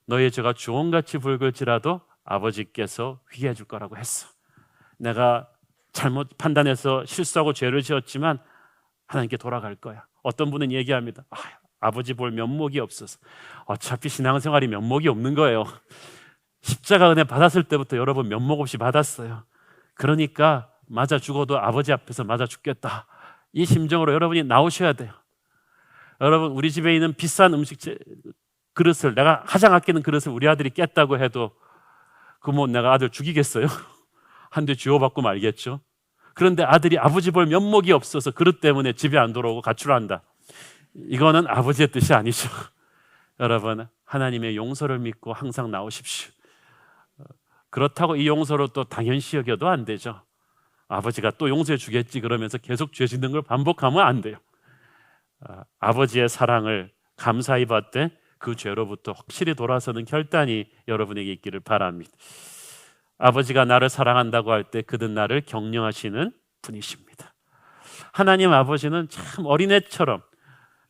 너희의 죄가 주홍같이 붉을지라도 아버지께서 휘게 해줄 거라고 했어. 내가 잘못 판단해서 실수하고 죄를 지었지만 하나님께 돌아갈 거야. 어떤 분은 얘기합니다. 아버지 볼 면목이 없어서. 어차피 신앙생활이 면목이 없는 거예요. 십자가 은혜 받았을 때부터 여러분 면목 없이 받았어요. 그러니까 맞아 죽어도 아버지 앞에서 맞아 죽겠다. 이 심정으로 여러분이 나오셔야 돼요. 여러분, 우리 집에 있는 비싼 음식 그릇을, 내가 가장 아끼는 그릇을 우리 아들이 깼다고 해도 그뭐 내가 아들 죽이겠어요? 한 대 쥐어받고 말겠죠. 그런데 아들이 아버지 볼 면목이 없어서 그릇 때문에 집에 안 돌아오고 가출한다. 이거는 아버지의 뜻이 아니죠. 여러분, 하나님의 용서를 믿고 항상 나오십시오. 그렇다고 이 용서로 또 당연시 여겨도 안 되죠. 아버지가 또 용서해 주겠지 그러면서 계속 죄 짓는 걸 반복하면 안 돼요. 아버지의 사랑을 감사히 받되 그 죄로부터 확실히 돌아서는 결단이 여러분에게 있기를 바랍니다. 아버지가 나를 사랑한다고 할 때 그는 나를 격려하시는 분이십니다. 하나님 아버지는 참 어린애처럼,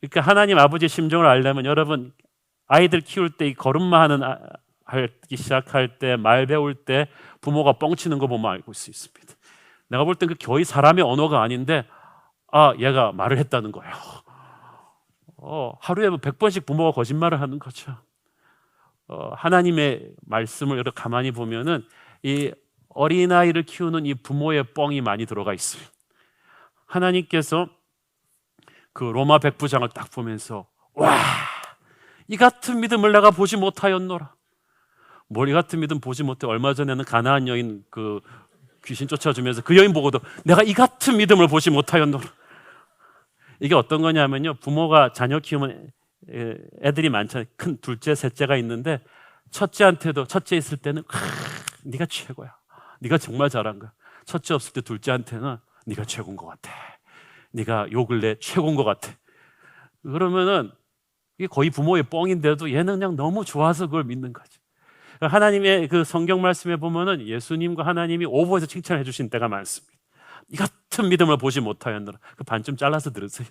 그러니까 하나님 아버지의 심정을 알려면 여러분, 아이들 키울 때 이 걸음마 하기 시작할 때, 말 배울 때 부모가 뻥치는 거 보면 알고 수 있습니다. 내가 볼 땐 그 거의 사람의 언어가 아닌데 얘가 말을 했다는 거예요. 하루에 100번씩 부모가 거짓말을 하는 거죠. 하나님의 말씀을 여러분 가만히 보면은 이 어린아이를 키우는 이 부모의 뻥이 많이 들어가 있어요. 하나님께서 그 로마 백부장을 딱 보면서 와, 이 같은 믿음을 내가 보지 못하였노라. 뭘 이 같은 믿음 보지 못해. 얼마 전에는 가나안 여인 그 귀신 쫓아주면서 그 여인 보고도 내가 이 같은 믿음을 보지 못하였노라. 이게 어떤 거냐면요, 부모가 자녀 키우면 애들이 많잖아요. 큰 둘째, 셋째가 있는데 첫째한테도, 첫째 있을 때는 네가 최고야, 네가 정말 잘한 거야. 첫째 없을 때 둘째한테는 네가 최고인 것 같아, 네가 요 근래 최고인 것 같아. 그러면은 이게 거의 부모의 뻥인데도 얘는 그냥 너무 좋아서 그걸 믿는 거지. 하나님의 그 성경 말씀에 보면은 예수님과 하나님이 오버해서 칭찬해 주신 때가 많습니다. 이 같은 믿음을 보지 못하였노라. 그 반쯤 잘라서 들으세요.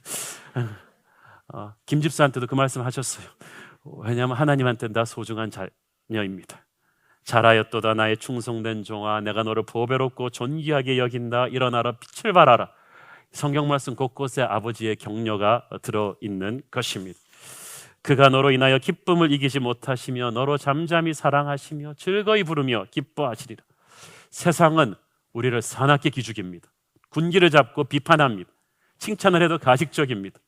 김 집사한테도 그 말씀 하셨어요. 왜냐하면 하나님한테 나 소중한 자녀입니다. 잘하였도다 나의 충성된 종아, 내가 너를 보배롭고 존귀하게 여긴다. 일어나라, 빛을 발하라. 성경 말씀 곳곳에 아버지의 격려가 들어있는 것입니다. 그가 너로 인하여 기쁨을 이기지 못하시며 너로 잠잠히 사랑하시며 즐거이 부르며 기뻐하시리라. 세상은 우리를 사납게 기죽입니다. 군기를 잡고 비판합니다. 칭찬을 해도 가식적입니다.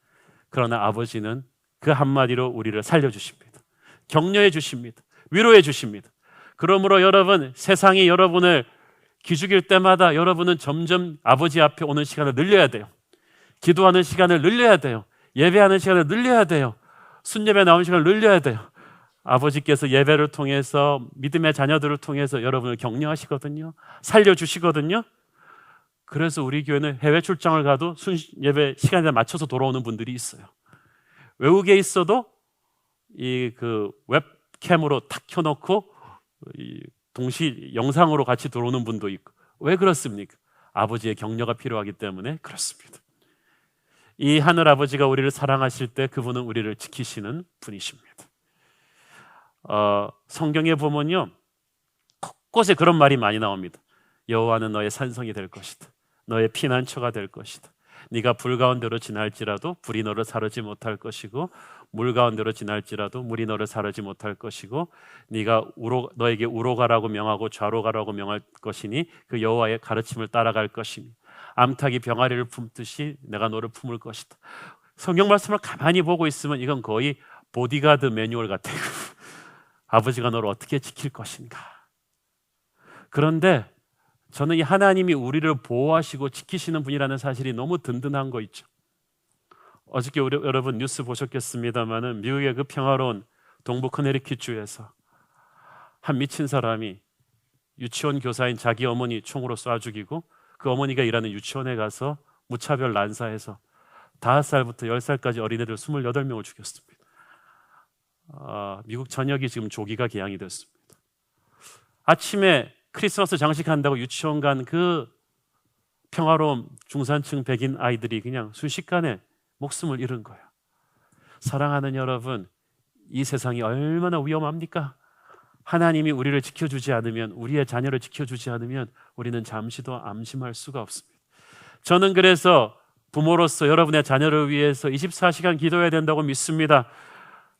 그러나 아버지는 그 한마디로 우리를 살려주십니다. 격려해 주십니다. 위로해 주십니다. 그러므로 여러분, 세상이 여러분을 기죽일 때마다 여러분은 점점 아버지 앞에 오는 시간을 늘려야 돼요. 기도하는 시간을 늘려야 돼요. 예배하는 시간을 늘려야 돼요. 순예배 나오는 시간을 늘려야 돼요. 아버지께서 예배를 통해서, 믿음의 자녀들을 통해서 여러분을 격려하시거든요. 살려주시거든요. 그래서 우리 교회는 해외 출장을 가도 예배 시간에 맞춰서 돌아오는 분들이 있어요. 외국에 있어도 이 그 웹캠으로 탁 켜놓고 동시 영상으로 같이 들어오는 분도 있고. 왜 그렇습니까? 아버지의 격려가 필요하기 때문에 그렇습니다. 이 하늘 아버지가 우리를 사랑하실 때 그분은 우리를 지키시는 분이십니다. 성경에 보면요, 곳곳에 그런 말이 많이 나옵니다. 여호와는 너의 산성이 될 것이다. 너의 피난처가 될 것이다. 네가 불 가운데로 지날지라도 불이 너를 사르지 못할 것이고, 물 가운데로 지날지라도 물이 너를 사르지 못할 것이고, 네가 너에게 우로 가라고 명하고 좌로 가라고 명할 것이니 그 여호와의 가르침을 따라갈 것이니 암탉이 병아리를 품듯이 내가 너를 품을 것이다. 성경 말씀을 가만히 보고 있으면 이건 거의 보디가드 매뉴얼 같아요. 아버지가 너를 어떻게 지킬 것인가. 그런데 저는 이 하나님이 우리를 보호하시고 지키시는 분이라는 사실이 너무 든든한 거 있죠. 어저께 여러분 뉴스 보셨겠습니다마는 미국의 그 평화로운 동부 커네리킷주에서 한 미친 사람이 유치원 교사인 자기 어머니 총으로 쏴 죽이고, 그 어머니가 일하는 유치원에 가서 무차별 난사해서 5살부터 10살까지 어린애들 28명을 죽였습니다. 미국 전역이 지금 조기가 개항이 됐습니다. 아침에 크리스마스 장식한다고 유치원 간 그 평화로운 중산층 백인 아이들이 그냥 순식간에 목숨을 잃은 거예요. 사랑하는 여러분, 이 세상이 얼마나 위험합니까? 하나님이 우리를 지켜주지 않으면, 우리의 자녀를 지켜주지 않으면 우리는 잠시도 안심할 수가 없습니다. 저는 그래서 부모로서 여러분의 자녀를 위해서 24시간 기도해야 된다고 믿습니다.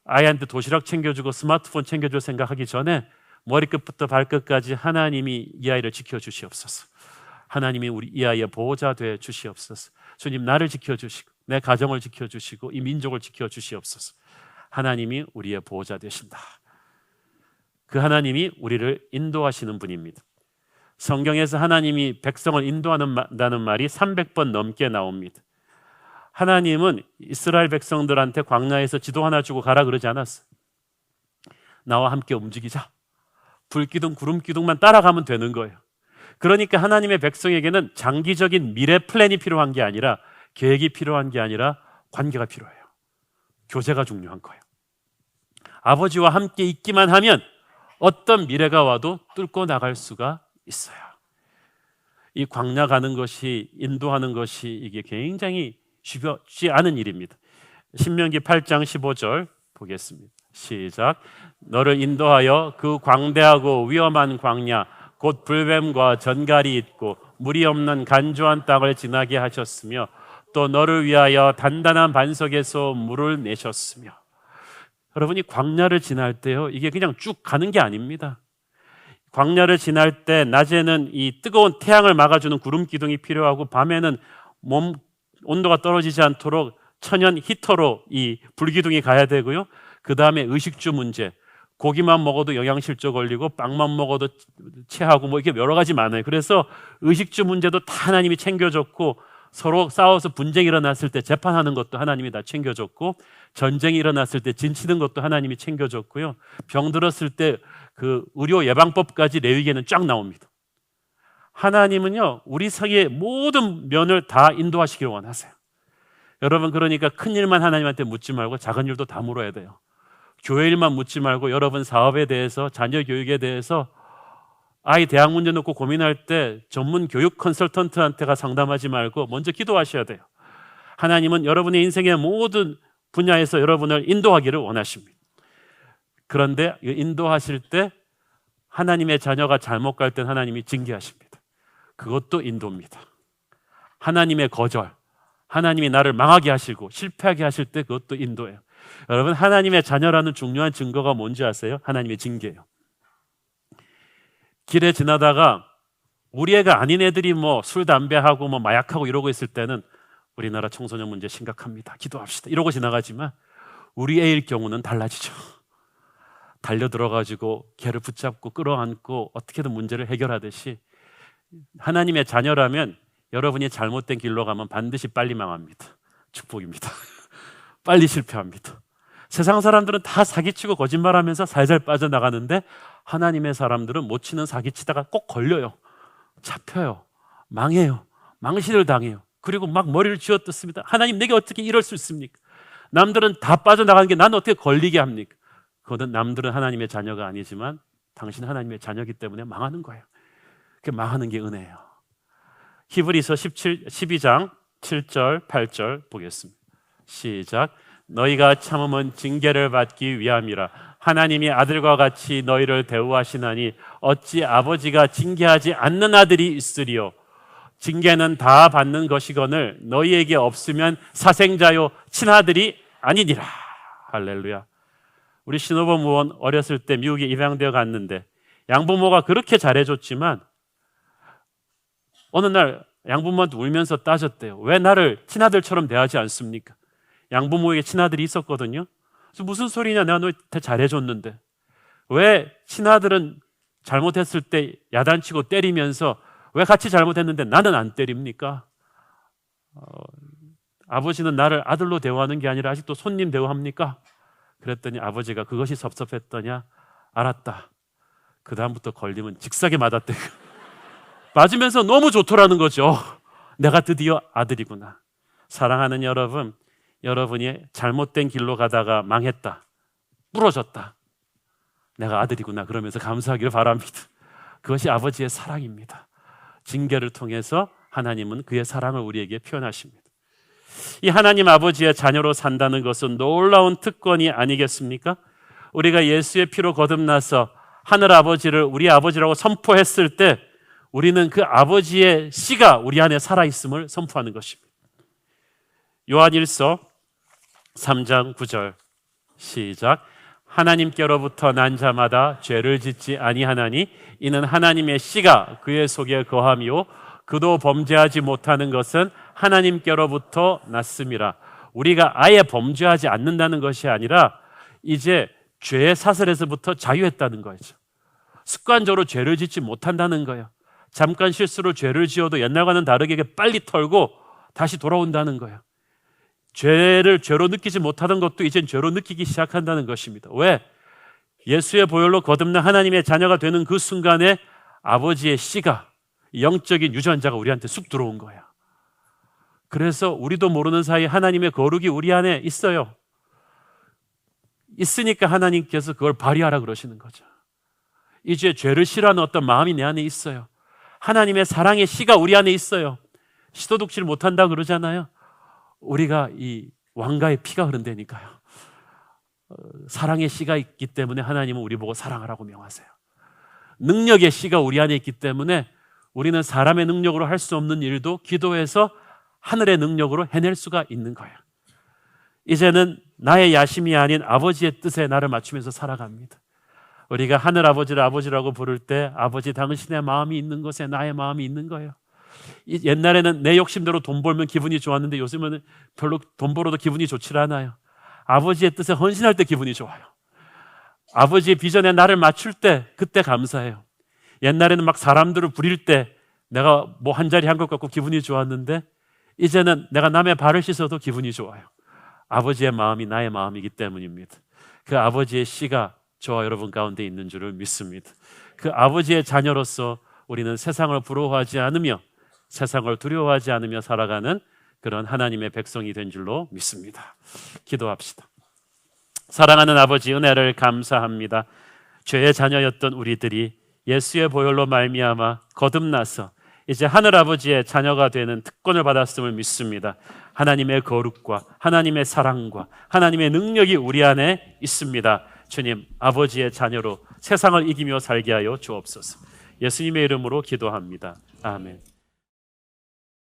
아이한테 도시락 챙겨주고 스마트폰 챙겨줄 생각하기 전에 머리끝부터 발끝까지 하나님이 이 아이를 지켜주시옵소서. 하나님이 우리 이 아이의 보호자 되 주시옵소서. 주님, 나를 지켜주시고 내 가정을 지켜주시고 이 민족을 지켜주시옵소서. 하나님이 우리의 보호자 되신다. 그 하나님이 우리를 인도하시는 분입니다. 성경에서 하나님이 백성을 인도한다는 말이 300번 넘게 나옵니다. 하나님은 이스라엘 백성들한테 광야에서 지도 하나 주고 가라 그러지 않았어요. 나와 함께 움직이자. 불기둥 구름기둥만 따라가면 되는 거예요. 그러니까 하나님의 백성에게는 장기적인 미래 플랜이 필요한 게 아니라, 계획이 필요한 게 아니라 관계가 필요해요. 교제가 중요한 거예요. 아버지와 함께 있기만 하면 어떤 미래가 와도 뚫고 나갈 수가 있어요. 이 광야 가는 것이, 인도하는 것이 이게 굉장히 쉽지 않은 일입니다. 신명기 8장 15절 보겠습니다. 시작. 너를 인도하여 그 광대하고 위험한 광야, 곧 불뱀과 전갈이 있고 물이 없는 간조한 땅을 지나게 하셨으며, 또 너를 위하여 단단한 반석에서 물을 내셨으며. 여러분이 광야를 지날 때요, 이게 그냥 쭉 가는 게 아닙니다. 광야를 지날 때 낮에는 이 뜨거운 태양을 막아주는 구름 기둥이 필요하고, 밤에는 몸 온도가 떨어지지 않도록 천연 히터로 이 불기둥이 가야 되고요. 그 다음에 의식주 문제, 고기만 먹어도 영양실조 걸리고 빵만 먹어도 체하고 뭐 이렇게 여러 가지 많아요. 그래서 의식주 문제도 다 하나님이 챙겨줬고, 서로 싸워서 분쟁이 일어났을 때 재판하는 것도 하나님이 다 챙겨줬고, 전쟁이 일어났을 때 진치는 것도 하나님이 챙겨줬고요. 병 들었을 때 그 의료 예방법까지 레위기에는 쫙 나옵니다. 하나님은요, 우리 사이의 모든 면을 다 인도하시기를 원하세요. 여러분, 그러니까 큰 일만 하나님한테 묻지 말고 작은 일도 다 물어야 돼요. 교회 일만 묻지 말고 여러분 사업에 대해서, 자녀 교육에 대해서, 아이 대학 문제 놓고 고민할 때 전문 교육 컨설턴트한테가 상담하지 말고 먼저 기도하셔야 돼요. 하나님은 여러분의 인생의 모든 분야에서 여러분을 인도하기를 원하십니다. 그런데 인도하실 때 하나님의 자녀가 잘못 갈 땐 하나님이 징계하십니다. 그것도 인도입니다. 하나님의 거절, 하나님이 나를 망하게 하시고 실패하게 하실 때 그것도 인도예요. 여러분, 하나님의 자녀라는 중요한 증거가 뭔지 아세요? 하나님의 징계예요. 길에 지나다가 우리 애가 아닌 애들이 뭐 술, 담배하고 뭐 마약하고 이러고 있을 때는 우리나라 청소년 문제 심각합니다. 기도합시다. 이러고 지나가지만 우리 애일 경우는 달라지죠. 달려들어가지고 걔를 붙잡고 끌어안고 어떻게든 문제를 해결하듯이, 하나님의 자녀라면 여러분이 잘못된 길로 가면 반드시 빨리 망합니다. 축복입니다. 빨리 실패합니다. 세상 사람들은 다 사기치고 거짓말하면서 살살 빠져나가는데, 하나님의 사람들은 못 치는 사기치다가 꼭 걸려요. 잡혀요. 망해요. 망신을 당해요. 그리고 막 머리를 쥐어뜯습니다. 하나님, 내게 어떻게 이럴 수 있습니까? 남들은 다 빠져나가는 게 난 어떻게 걸리게 합니까? 그거는 남들은 하나님의 자녀가 아니지만 당신 하나님의 자녀이기 때문에 망하는 거예요. 그 망하는 게 은혜예요. 히브리서 12장 7절 8절 보겠습니다. 시작. 너희가 참음은 징계를 받기 위함이라. 하나님이 아들과 같이 너희를 대우하시나니 어찌 아버지가 징계하지 않는 아들이 있으리요. 징계는 다 받는 것이거늘 너희에게 없으면 사생자요 친아들이 아니니라. 할렐루야. 우리 신호부모는 어렸을 때 미국에 입양되어 갔는데 양부모가 그렇게 잘해줬지만 어느 날 양부모한테 울면서 따졌대요. 왜 나를 친아들처럼 대하지 않습니까? 양부모에게 친아들이 있었거든요. 그래서 무슨 소리냐, 내가 너한테 잘해줬는데 왜 친아들은 잘못했을 때 야단치고 때리면서 왜 같이 잘못했는데 나는 안 때립니까? 아버지는 나를 아들로 대우하는 게 아니라 아직도 손님 대우합니까? 그랬더니 아버지가 그것이 섭섭했더냐? 알았다. 그 다음부터 걸리면 직사게 맞았대. 맞으면서 너무 좋더라는 거죠. 내가 드디어 아들이구나. 사랑하는 여러분, 여러분이 잘못된 길로 가다가 망했다. 부러졌다. 내가 아들이구나 그러면서 감사하기를 바랍니다. 그것이 아버지의 사랑입니다. 징계를 통해서 하나님은 그의 사랑을 우리에게 표현하십니다. 이 하나님 아버지의 자녀로 산다는 것은 놀라운 특권이 아니겠습니까? 우리가 예수의 피로 거듭나서 하늘 아버지를 우리 아버지라고 선포했을 때 우리는 그 아버지의 씨가 우리 안에 살아있음을 선포하는 것입니다. 요한일서 3장 9절 시작. 하나님께로부터 난 자마다 죄를 짓지 아니하나니 이는 하나님의 씨가 그의 속에 거함이요 그도 범죄하지 못하는 것은 하나님께로부터 났음이라. 우리가 아예 범죄하지 않는다는 것이 아니라 이제 죄의 사슬에서부터 자유했다는 거죠. 습관적으로 죄를 짓지 못한다는 거예요. 잠깐 실수로 죄를 지어도 옛날과는 다르게 빨리 털고 다시 돌아온다는 거예요. 죄를 죄로 느끼지 못하던 것도 이젠 죄로 느끼기 시작한다는 것입니다. 왜? 예수의 보혈로 거듭난 하나님의 자녀가 되는 그 순간에 아버지의 씨가, 영적인 유전자가 우리한테 쑥 들어온 거야. 그래서 우리도 모르는 사이에 하나님의 거룩이 우리 안에 있어요. 있으니까 하나님께서 그걸 발휘하라 그러시는 거죠. 이제 죄를 싫어하는 어떤 마음이 내 안에 있어요. 하나님의 사랑의 씨가 우리 안에 있어요. 시도독질 못한다 그러잖아요. 우리가 이 왕가의 피가 흐른다니까요. 사랑의 씨가 있기 때문에 하나님은 우리 보고 사랑하라고 명하세요. 능력의 씨가 우리 안에 있기 때문에 우리는 사람의 능력으로 할 수 없는 일도 기도해서 하늘의 능력으로 해낼 수가 있는 거예요. 이제는 나의 야심이 아닌 아버지의 뜻에 나를 맞추면서 살아갑니다. 우리가 하늘 아버지를 아버지라고 부를 때 아버지 당신의 마음이 있는 곳에 나의 마음이 있는 거예요. 옛날에는 내 욕심대로 돈 벌면 기분이 좋았는데 요즘은 별로 돈 벌어도 기분이 좋지 않아요. 아버지의 뜻에 헌신할 때 기분이 좋아요. 아버지의 비전에 나를 맞출 때 그때 감사해요. 옛날에는 막 사람들을 부릴 때 내가 뭐 한 자리 한 것 같고 기분이 좋았는데 이제는 내가 남의 발을 씻어도 기분이 좋아요. 아버지의 마음이 나의 마음이기 때문입니다. 그 아버지의 씨가 저와 여러분 가운데 있는 줄을 믿습니다. 그 아버지의 자녀로서 우리는 세상을 부러워하지 않으며 세상을 두려워하지 않으며 살아가는 그런 하나님의 백성이 된 줄로 믿습니다. 기도합시다. 사랑하는 아버지, 은혜를 감사합니다. 죄의 자녀였던 우리들이 예수의 보혈로 말미암아 거듭나서 이제 하늘 아버지의 자녀가 되는 특권을 받았음을 믿습니다. 하나님의 거룩과 하나님의 사랑과 하나님의 능력이 우리 안에 있습니다. 주님, 아버지의 자녀로 세상을 이기며 살게 하여 주옵소서. 예수님의 이름으로 기도합니다. 아멘.